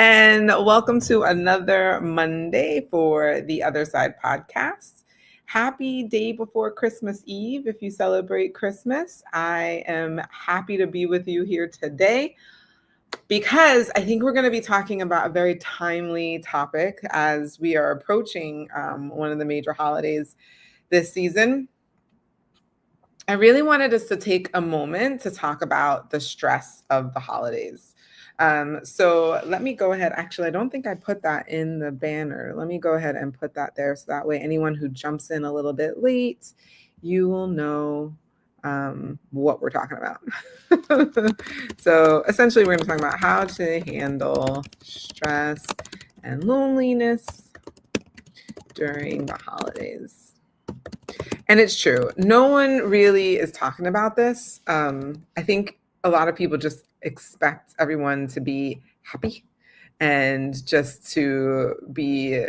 And welcome to another Monday for the Other Side podcast. Happy day before Christmas Eve if you celebrate Christmas. I am happy to be with you here today because I think we're going to be talking about a very timely topic as we are approaching one of the major holidays this season. I really wanted us to take a moment to talk about the stress of the holidays. So let me go ahead. Actually, I don't think I put that in the banner. Let me go ahead and put that there so that way anyone who jumps in a little bit late, you will know what we're talking about. So essentially, we're going to talk about how to handle stress and loneliness during the holidays. And it's true. No one really is talking about this. I think a lot of people just expect everyone to be happy and just to be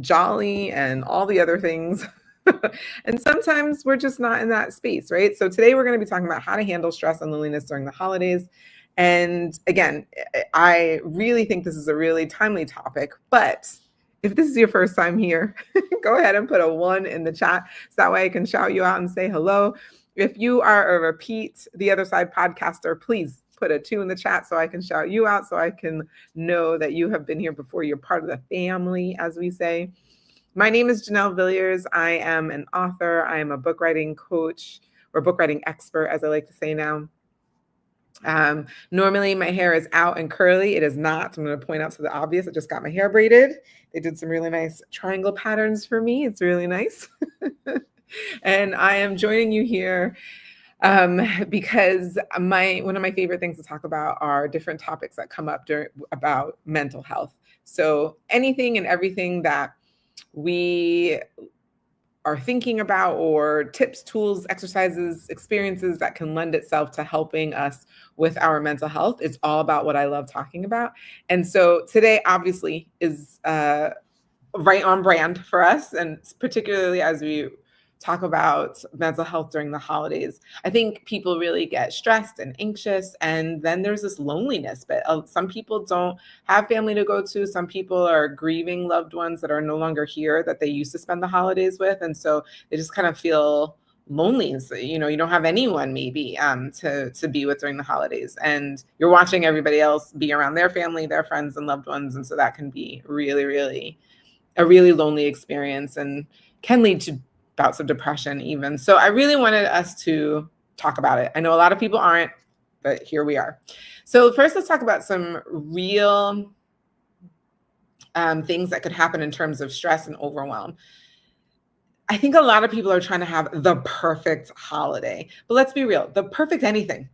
jolly and all the other things. And sometimes we're just not in that space, right? So today we're going to be talking about how to handle stress and loneliness during the holidays. And again, I really think this is a really timely topic, but if this is your first time here, go ahead and put a 1 in the chat so that way I can shout you out and say hello. If you are a repeat The Other Side podcaster, please put a 2 in the chat so I can shout you out, so I can know that you have been here before. You're part of the family, as we say. My name is Janelle Villiers. I am an author. I am a book writing coach, or book writing expert, as I like to say now. Normally my hair is out and curly. It is not. I'm going to point out to the obvious. I just got my hair braided. They did some really nice triangle patterns for me. It's really nice. And I am joining you here because one of my favorite things to talk about are different topics that come up about mental health. So anything and everything that we are thinking about, or tips, tools, exercises, experiences that can lend itself to helping us with our mental health. It's all about what I love talking about. And so today obviously is right on brand for us, and particularly as we talk about mental health during the holidays. I think people really get stressed and anxious, and then there's this loneliness. But some people don't have family to go to. Some people are grieving loved ones that are no longer here that they used to spend the holidays with, and so they just kind of feel lonely. So, you don't have anyone maybe to be with during the holidays, and you're watching everybody else be around their family, their friends, and loved ones, and so that can be really, really a really lonely experience and can lead to bouts of depression even. So I really wanted us to talk about it. I know a lot of people aren't, but here we are. So first, let's talk about some real things that could happen in terms of stress and overwhelm. I think a lot of people are trying to have the perfect holiday, but let's be real, the perfect anything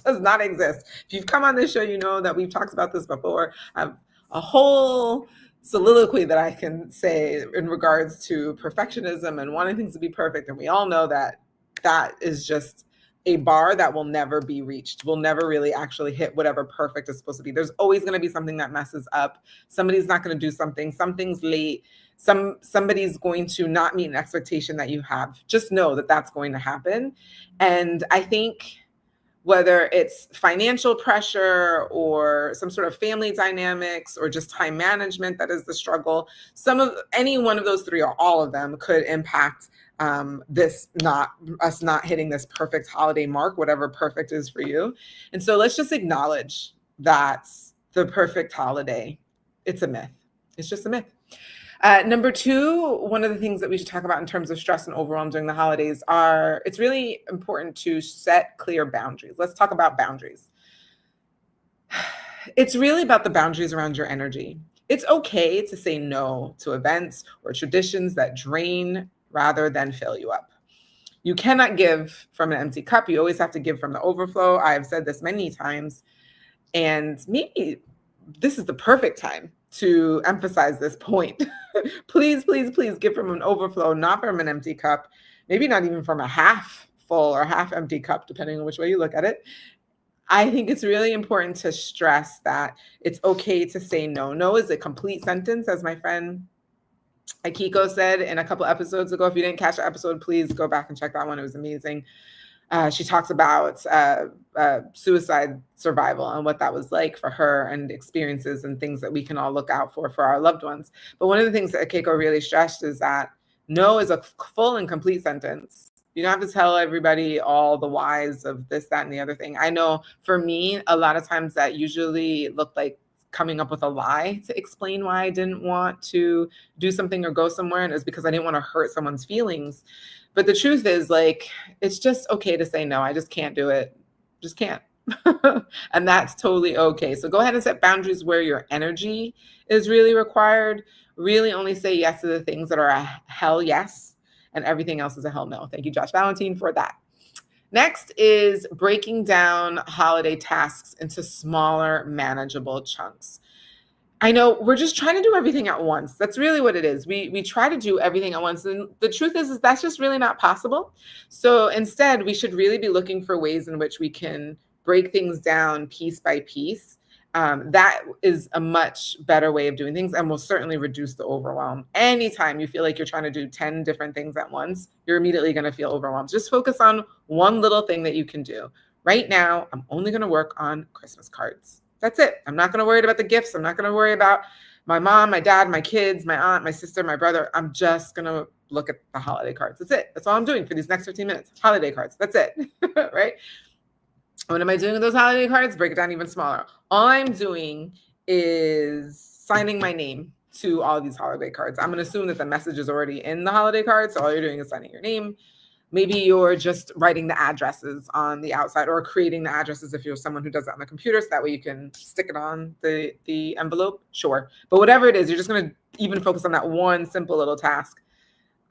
does not exist. If you've come on this show, you know that we've talked about this before. I have a whole soliloquy that I can say in regards to perfectionism and wanting things to be perfect. And we all know that that is just a bar that will never be reached. We'll never really actually hit whatever perfect is supposed to be. There's always going to be something that messes up. Somebody's not going to do something. Something's late. Somebody's going to not meet an expectation that you have. Just know that that's going to happen. And I think whether it's financial pressure or some sort of family dynamics or just time management that is the struggle, any one of those three or all of them could impact us not hitting this perfect holiday mark, whatever perfect is for you. And so let's just acknowledge that the perfect holiday, it's a myth. It's just a myth. Number 2, one of the things that we should talk about in terms of stress and overwhelm during the holidays it's really important to set clear boundaries. Let's talk about boundaries. It's really about the boundaries around your energy. It's okay to say no to events or traditions that drain rather than fill you up. You cannot give from an empty cup. You always have to give from the overflow. I have said this many times, and maybe this is the perfect time to emphasize this point. Please, please, please give from an overflow, not from an empty cup, maybe not even from a half full or half empty cup, depending on which way you look at it. I think it's really important to stress that it's okay to say no. No is a complete sentence, as my friend Akiko said in a couple episodes ago. If you didn't catch the episode, please go back and check that one. It was amazing. She talks about suicide survival and what that was like for her, and experiences and things that we can all look out for our loved ones. But one of the things that Keiko really stressed is that no is a full and complete sentence. You don't have to tell everybody all the whys of this, that, and the other thing. I know for me, a lot of times that usually looked like coming up with a lie to explain why I didn't want to do something or go somewhere. And it was because I didn't want to hurt someone's feelings. But the truth is, like, it's just okay to say no. I just can't do it. Just can't. And that's totally okay. So go ahead and set boundaries where your energy is really required. Really only say yes to the things that are a hell yes, and everything else is a hell no. Thank you, Josh Valentine, for that. Next is breaking down holiday tasks into smaller, manageable chunks. I know we're just trying to do everything at once. That's really what it is. We try to do everything at once. And the truth is that's just really not possible. So instead, we should really be looking for ways in which we can break things down piece by piece. That is a much better way of doing things, and will certainly reduce the overwhelm. Anytime you feel like you're trying to do 10 different things at once, you're immediately going to feel overwhelmed. Just focus on one little thing that you can do. Right now, I'm only going to work on Christmas cards. That's it. I'm not going to worry about the gifts. I'm not going to worry about my mom, my dad, my kids, my aunt, my sister, my brother. I'm just going to look at the holiday cards. That's it. That's all I'm doing for these next 15 minutes. Holiday cards. That's it. Right? What am I doing with those holiday cards? Break it down even smaller. All I'm doing is signing my name to all these holiday cards. I'm going to assume that the message is already in the holiday card. So all you're doing is signing your name. Maybe you're just writing the addresses on the outside, or creating the addresses if you're someone who does that on the computer, so that way you can stick it on the envelope. Sure. But whatever it is, you're just going to even focus on that one simple little task,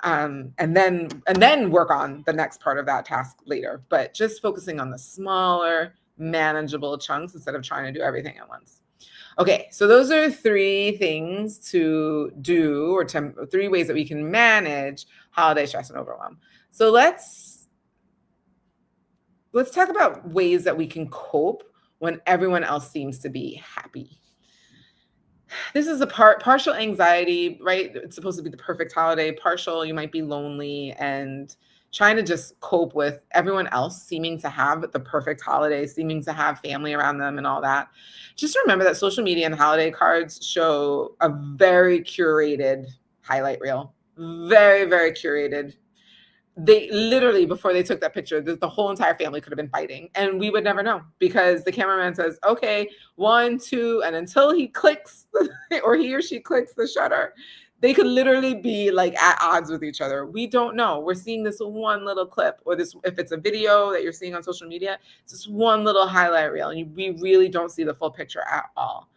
and then work on the next part of that task later. But just focusing on the smaller, manageable chunks instead of trying to do everything at once. Okay, so those are 3 things to do, or 3 ways that we can manage holiday stress and overwhelm. So let's talk about ways that we can cope when everyone else seems to be happy. This is a partial anxiety, right? It's supposed to be the perfect holiday. Partial, you might be lonely and trying to just cope with everyone else seeming to have the perfect holiday, seeming to have family around them and all that. Just remember that social media and holiday cards show a very curated highlight reel. Very, very curated. They literally, before they took that picture, the whole entire family could have been fighting, and we would never know, because the cameraman says, okay, 1, 2, and until he clicks or he or she clicks the shutter, they could literally be like at odds with each other. We don't know. We're seeing this one little clip, or this, if it's a video that you're seeing on social media, it's just one little highlight reel, and we really don't see the full picture at all.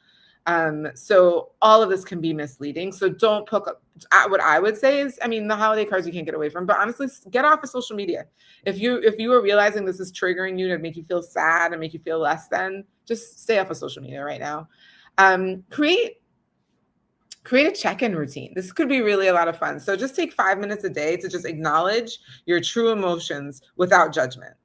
So all of this can be misleading. So don't put up, what I would say is, I mean, the holiday cards you can't get away from, but honestly, get off of social media. If you are realizing this is triggering you to make you feel sad and make you feel less than, just stay off of social media right now. Create a check-in routine. This could be really a lot of fun. So just take 5 minutes a day to just acknowledge your true emotions without judgment.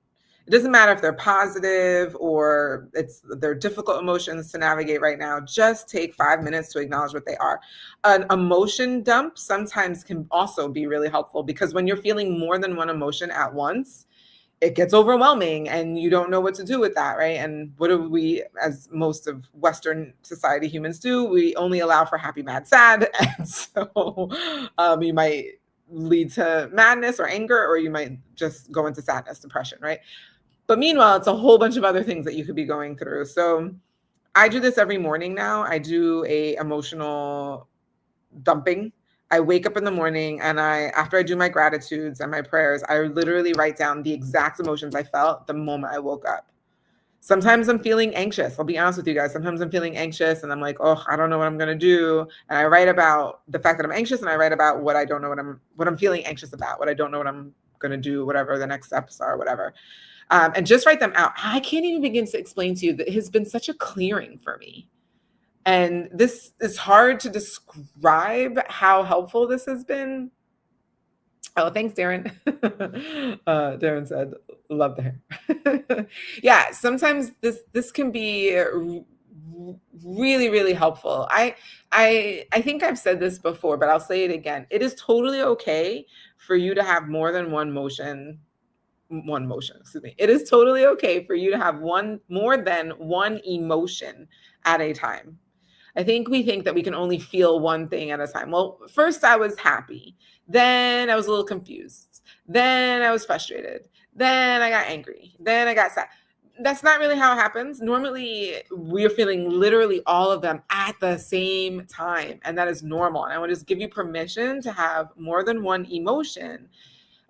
It doesn't matter if they're positive or they're difficult emotions to navigate right now. Just take 5 minutes to acknowledge what they are. An emotion dump sometimes can also be really helpful, because when you're feeling more than one emotion at once, it gets overwhelming and you don't know what to do with that, right? And what do we, as most of Western society humans do, we only allow for happy, mad, sad. And so you might lead to madness or anger, or you might just go into sadness, depression, right? But meanwhile, it's a whole bunch of other things that you could be going through. So I do this every morning now. I do a emotional dumping. I wake up in the morning, and after I do my gratitudes and my prayers, I literally write down the exact emotions I felt the moment I woke up. Sometimes I'm feeling anxious. I'll be honest with you guys. Sometimes I'm feeling anxious and I'm like, oh, I don't know what I'm going to do. And I write about the fact that I'm anxious, and I write about what I don't know what I'm feeling anxious about, what I don't know what I'm going to do, whatever the next steps are, whatever. And just write them out. I can't even begin to explain to you that it has been such a clearing for me. And this is hard to describe how helpful this has been. Oh, thanks, Darren. Darren said, love the hair. Yeah, sometimes this can be really, really helpful. I think I've said this before, but I'll say it again. It is totally okay for you to have more than one emotion one motion, excuse me. It is totally okay for you to have more than one emotion at a time. I think we think that we can only feel one thing at a time. Well, first I was happy. Then I was a little confused. Then I was frustrated. Then I got angry. Then I got sad. That's not really how it happens. Normally, we're feeling literally all of them at the same time, and that is normal. And I want to just give you permission to have more than one emotion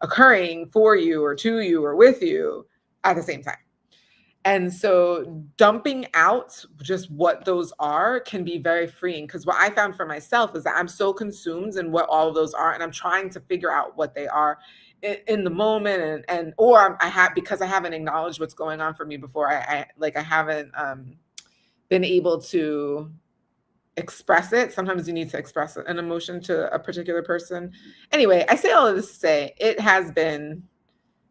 occurring for you or to you or with you at the same time. And so dumping out just what those are can be very freeing, because what I found for myself is that I'm so consumed in what all of those are, and I'm trying to figure out what they are in the moment, or I have, because I haven't acknowledged what's going on for me before. I haven't been able to express it. Sometimes you need to express an emotion to a particular person. Anyway, I say all of this to say it has been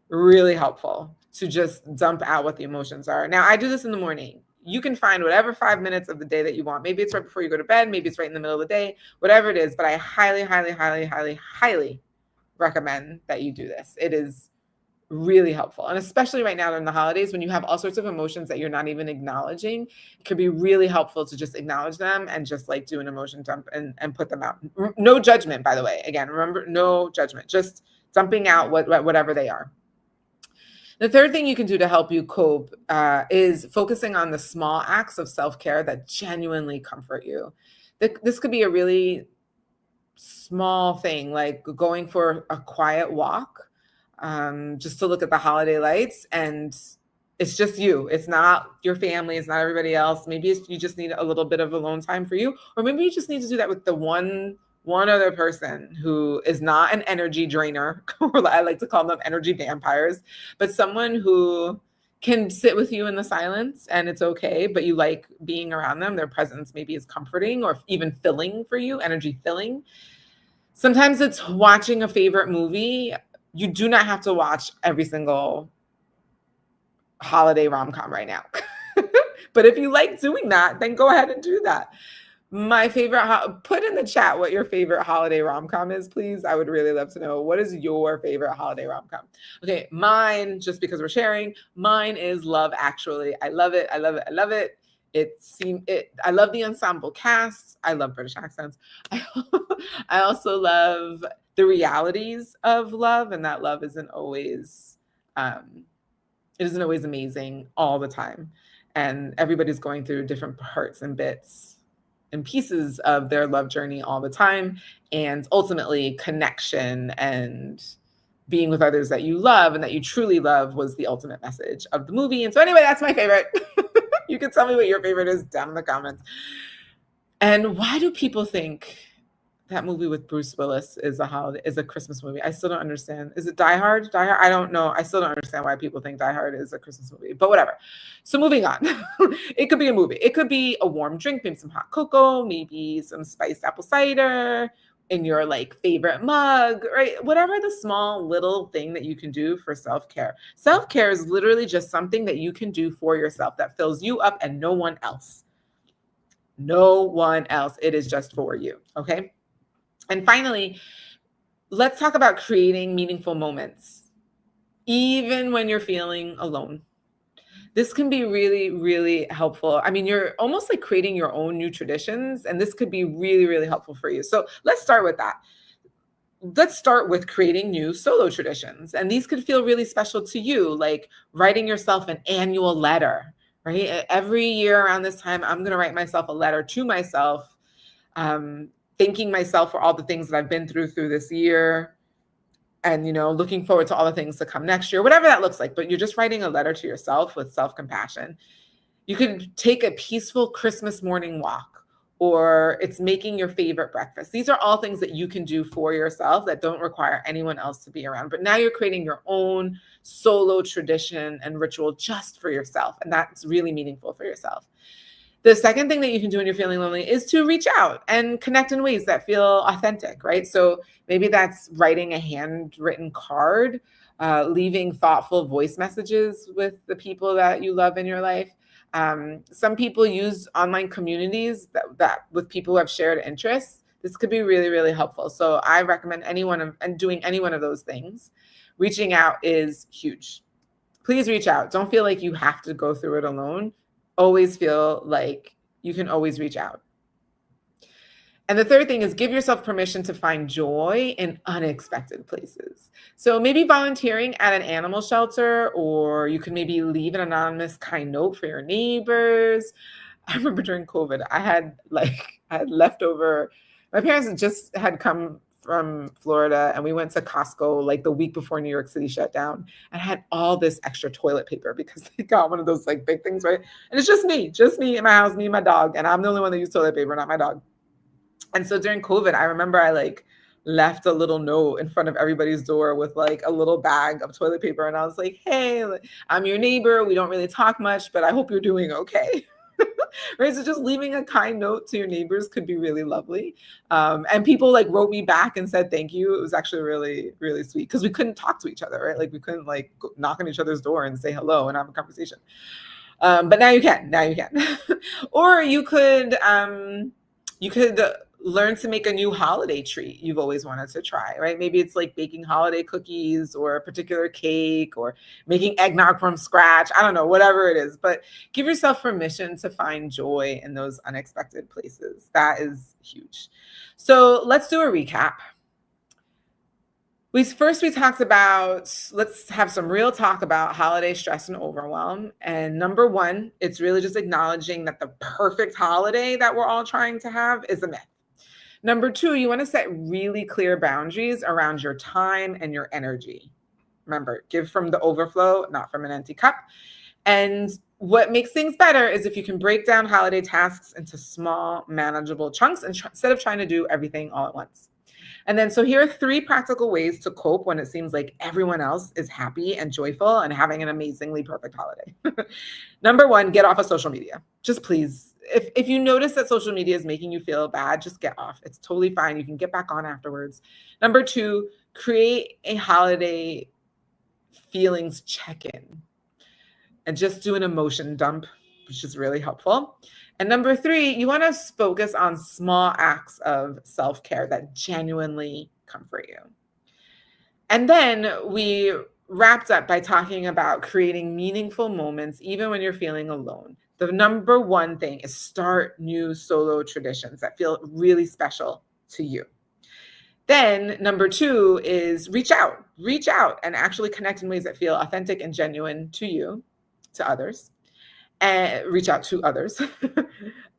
really helpful to just dump out what the emotions are. Now, I do this in the morning. You can find whatever 5 minutes of the day that you want. Maybe it's right before you go to bed. Maybe it's right in the middle of the day, whatever it is. But I highly, highly, highly, highly, highly recommend that you do this. It is really helpful. And especially right now during the holidays, when you have all sorts of emotions that you're not even acknowledging, it could be really helpful to just acknowledge them and just like do an emotion dump and put them out. No judgment, by the way. Again, remember, no judgment, just dumping out whatever they are. The third thing you can do to help you cope is focusing on the small acts of self-care that genuinely comfort you. This could be a really small thing, like going for a quiet walk, just to look at the holiday lights, and it's just you. It's not your family. It's not everybody else. Maybe you just need a little bit of alone time for you, or maybe you just need to do that with the one other person who is not an energy drainer, or I like to call them energy vampires, but someone who can sit with you in the silence and it's okay, but you like being around them. Their presence maybe is comforting or even filling for you, energy filling. Sometimes it's watching a favorite movie. You do not have to watch every single holiday rom-com right now. But if you like doing that, then go ahead and do that. My favorite, put in the chat what your favorite holiday rom-com is, please. I would really love to know. What is your favorite holiday rom-com? Okay, mine, just because we're sharing, mine is Love Actually. I love it. I love it. I love it. I love the ensemble cast. I love British accents. I also love the realities of love, and that love isn't always amazing all the time. And everybody's going through different parts and bits and pieces of their love journey all the time. And ultimately, connection and being with others that you love and that you truly love was the ultimate message of the movie. And so anyway, that's my favorite. You can tell me what your favorite is down in the comments. And why do people think that movie with Bruce Willis is a Christmas movie? I still don't understand. Is it Die Hard? Die Hard? I don't know. I still don't understand why people think Die Hard is a Christmas movie, but whatever. So moving on. It could be a movie. It could be a warm drink, maybe some hot cocoa, maybe some spiced apple cider in your like favorite mug, right? Whatever the small little thing that you can do for self-care. Self-care is literally just something that you can do for yourself that fills you up and no one else. No one else. It is just for you. Okay. And finally, let's talk about creating meaningful moments, even when you're feeling alone. This can be really, really helpful. I mean, you're almost like creating your own new traditions, and this could be really, really helpful for you. So let's start with that. Let's start with creating new solo traditions. And these could feel really special to you, like writing yourself an annual letter, right? Every year around this time, I'm going to write myself a letter to myself, thanking myself for all the things that I've been through this year, and, looking forward to all the things to come next year, whatever that looks like. But you're just writing a letter to yourself with self-compassion. You could take a peaceful Christmas morning walk, or it's making your favorite breakfast. These are all things that you can do for yourself that don't require anyone else to be around. But now you're creating your own solo tradition and ritual just for yourself. And that's really meaningful for yourself. The second thing that you can do when you're feeling lonely is to reach out and connect in ways that feel authentic, right? So maybe that's writing a handwritten card, leaving thoughtful voice messages with the people that you love in your life. Some people use online communities that with people who have shared interests. This could be really, really helpful. So I recommend doing any one of those things. Reaching out is huge. Please reach out. Don't feel like you have to go through it alone. Always feel like you can always reach out. And the third thing is give yourself permission to find joy in unexpected places. So maybe volunteering at an animal shelter, or you can maybe leave an anonymous kind note for your neighbors. I remember during COVID, I had leftover. My parents just had come from Florida and we went to Costco like the week before New York City shut down, and I had all this extra toilet paper because they got one of those like big things, right? And it's just me in my house, me and my dog, and I'm the only one that used toilet paper, not my dog. And so during COVID, I remember I like left a little note in front of everybody's door with like a little bag of toilet paper. And I was like, hey, I'm your neighbor. We don't really talk much, but I hope you're doing okay. Right. So just leaving a kind note to your neighbors could be really lovely. And people like wrote me back and said, thank you. It was actually really, really sweet because we couldn't talk to each other, right? Like we couldn't like knock on each other's door and say hello and have a conversation. But now you can, or you could learn to make a new holiday treat you've always wanted to try, right? Maybe it's like baking holiday cookies or a particular cake or making eggnog from scratch. I don't know, whatever it is, but give yourself permission to find joy in those unexpected places. That is huge. So let's do a recap. We talked about, let's have some real talk about holiday stress and overwhelm. And number one, it's really just acknowledging that the perfect holiday that we're all trying to have is a myth. Number two, you want to set really clear boundaries around your time and your energy. Remember, give from the overflow, not from an empty cup. And what makes things better is if you can break down holiday tasks into small, manageable chunks instead of trying to do everything all at once. And then, so here are 3 practical ways to cope when it seems like everyone else is happy and joyful and having an amazingly perfect holiday. Number 1, get off of social media. Just please, if you notice that social media is making you feel bad, just get off. It's totally fine. You can get back on afterwards. Number 2, create a holiday feelings check-in and just do an emotion dump, which is really helpful. And number 3, you want to focus on small acts of self-care that genuinely comfort you. And then we wrapped up by talking about creating meaningful moments even when you're feeling alone. The number 1 thing is start new solo traditions that feel really special to you. Then number 2 is reach out and actually connect in ways that feel authentic and genuine to you, to others. And reach out to others.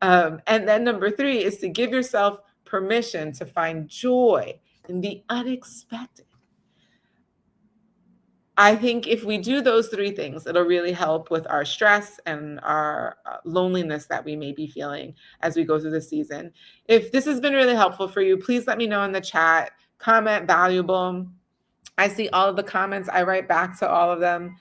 And then number 3 is to give yourself permission to find joy in the unexpected. I think if we do those 3 things, it'll really help with our stress and our loneliness that we may be feeling as we go through the season. If this has been really helpful for you, please let me know in the chat. Comment valuable. I see all of the comments. I write back to all of them.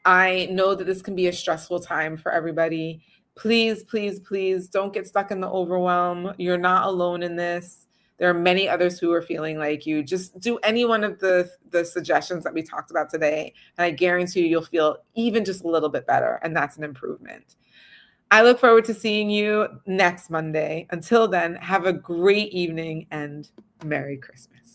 I know that this can be a stressful time for everybody. Please, please, please don't get stuck in the overwhelm. You're not alone in this. There are many others who are feeling like you. Just do any one of the suggestions that we talked about today, and I guarantee you'll feel even just a little bit better, and that's an improvement. I look forward to seeing you next Monday. Until then, have a great evening and Merry Christmas.